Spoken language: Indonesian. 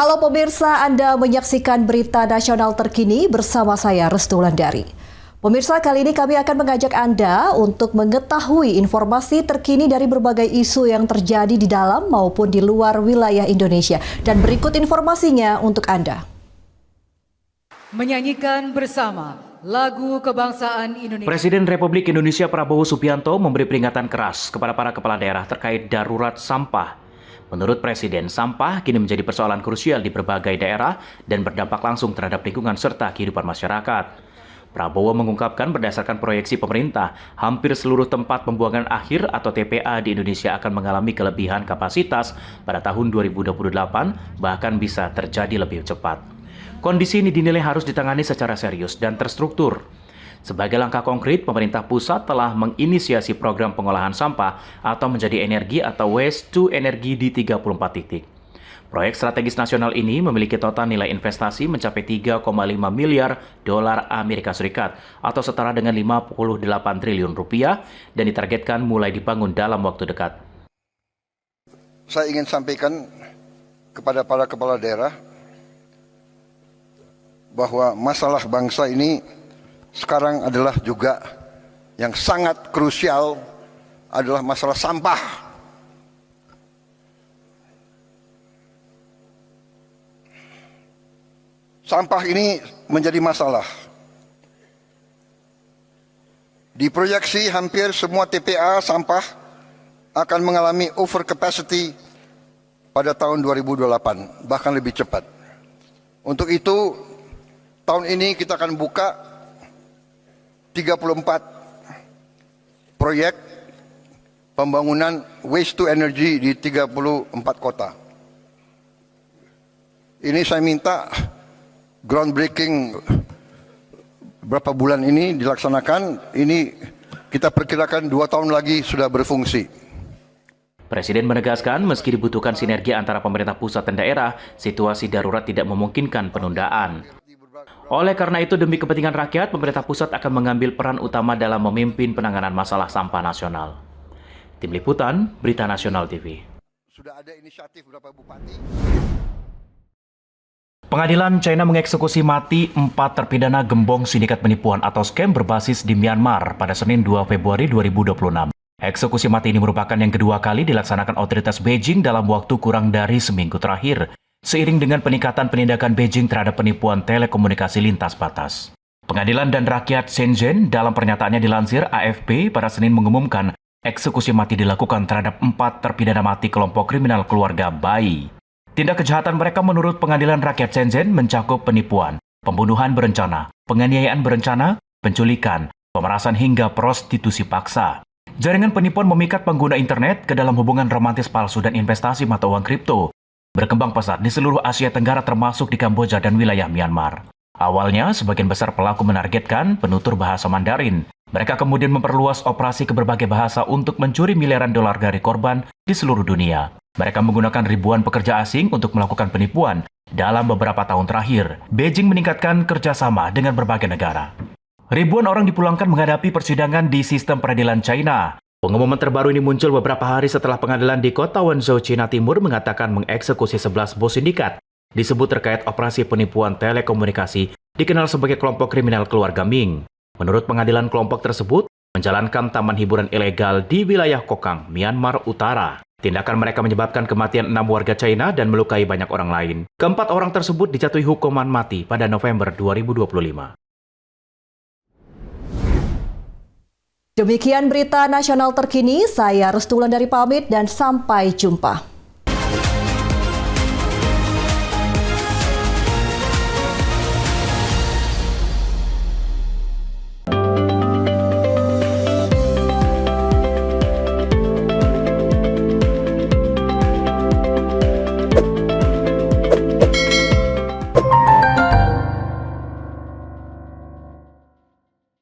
Halo pemirsa, Anda menyaksikan berita nasional terkini bersama saya Restu Wulandari. Pemirsa, kali ini kami akan mengajak Anda untuk mengetahui informasi terkini dari berbagai isu yang terjadi di dalam maupun di luar wilayah Indonesia. Dan berikut informasinya untuk Anda. Menyanyikan bersama lagu kebangsaan Indonesia. Presiden Republik Indonesia Prabowo Subianto memberi peringatan keras kepada para kepala daerah terkait darurat sampah. Menurut Presiden, sampah kini menjadi persoalan krusial di berbagai daerah dan berdampak langsung terhadap lingkungan serta kehidupan masyarakat. Prabowo mengungkapkan berdasarkan proyeksi pemerintah, hampir seluruh tempat pembuangan akhir atau TPA di Indonesia akan mengalami kelebihan kapasitas pada tahun 2028, bahkan bisa terjadi lebih cepat. Kondisi ini dinilai harus ditangani secara serius dan terstruktur. Sebagai langkah konkret, pemerintah pusat telah menginisiasi program pengolahan sampah atau menjadi energi atau waste to energy di 34 titik. Proyek strategis nasional ini memiliki total nilai investasi mencapai 3,5 miliar dolar Amerika Serikat atau setara dengan 58 triliun rupiah dan ditargetkan mulai dibangun dalam waktu dekat. Saya ingin sampaikan kepada para kepala daerah bahwa masalah bangsa ini sekarang adalah juga yang sangat krusial adalah masalah sampah. Sampah ini menjadi masalah. Diproyeksi hampir semua TPA sampah akan mengalami over capacity pada tahun 2028, bahkan lebih cepat. Untuk itu, tahun ini kita akan buka 34 proyek pembangunan waste to energy di 34 kota. Ini saya minta groundbreaking berapa bulan ini dilaksanakan. Ini kita perkirakan 2 tahun lagi sudah berfungsi. Presiden menegaskan meski dibutuhkan sinergi antara pemerintah pusat dan daerah, situasi darurat tidak memungkinkan penundaan. Oleh karena itu, demi kepentingan rakyat, pemerintah pusat akan mengambil peran utama dalam memimpin penanganan masalah sampah nasional. Tim Liputan, Berita Nasional TV. Sudah ada inisiatif beberapa bupati. Pengadilan China mengeksekusi mati 4 terpidana gembong sindikat penipuan atau scam berbasis di Myanmar pada Senin 2 Februari 2026. Eksekusi mati ini merupakan yang kedua kali dilaksanakan otoritas Beijing dalam waktu kurang dari seminggu terakhir, seiring dengan peningkatan penindakan Beijing terhadap penipuan telekomunikasi lintas batas. Pengadilan dan Rakyat Shenzhen dalam pernyataannya dilansir AFP pada Senin mengumumkan eksekusi mati dilakukan terhadap 4 terpidana mati kelompok kriminal keluarga Bai. Tindak kejahatan mereka menurut Pengadilan Rakyat Shenzhen mencakup penipuan, pembunuhan berencana, penganiayaan berencana, penculikan, pemerasan hingga prostitusi paksa. Jaringan penipuan memikat pengguna internet ke dalam hubungan romantis palsu dan investasi mata uang kripto berkembang pesat di seluruh Asia Tenggara termasuk di Kamboja dan wilayah Myanmar. Awalnya, sebagian besar pelaku menargetkan penutur bahasa Mandarin. Mereka kemudian memperluas operasi ke berbagai bahasa untuk mencuri miliaran dolar dari korban di seluruh dunia. Mereka menggunakan ribuan pekerja asing untuk melakukan penipuan. Dalam beberapa tahun terakhir, Beijing meningkatkan kerjasama dengan berbagai negara. Ribuan orang dipulangkan menghadapi persidangan di sistem peradilan China. Pengumuman terbaru ini muncul beberapa hari setelah pengadilan di kota Wenzhou, Cina Timur mengatakan mengeksekusi 11 bos sindikat disebut terkait operasi penipuan telekomunikasi dikenal sebagai kelompok kriminal keluarga Ming. Menurut pengadilan, kelompok tersebut menjalankan taman hiburan ilegal di wilayah Kokang, Myanmar Utara. Tindakan mereka menyebabkan kematian 6 warga China dan melukai banyak orang lain. Keempat orang tersebut dijatuhi hukuman mati pada November 2025. Demikian berita nasional terkini, saya Restu Wulandari pamit dan sampai jumpa.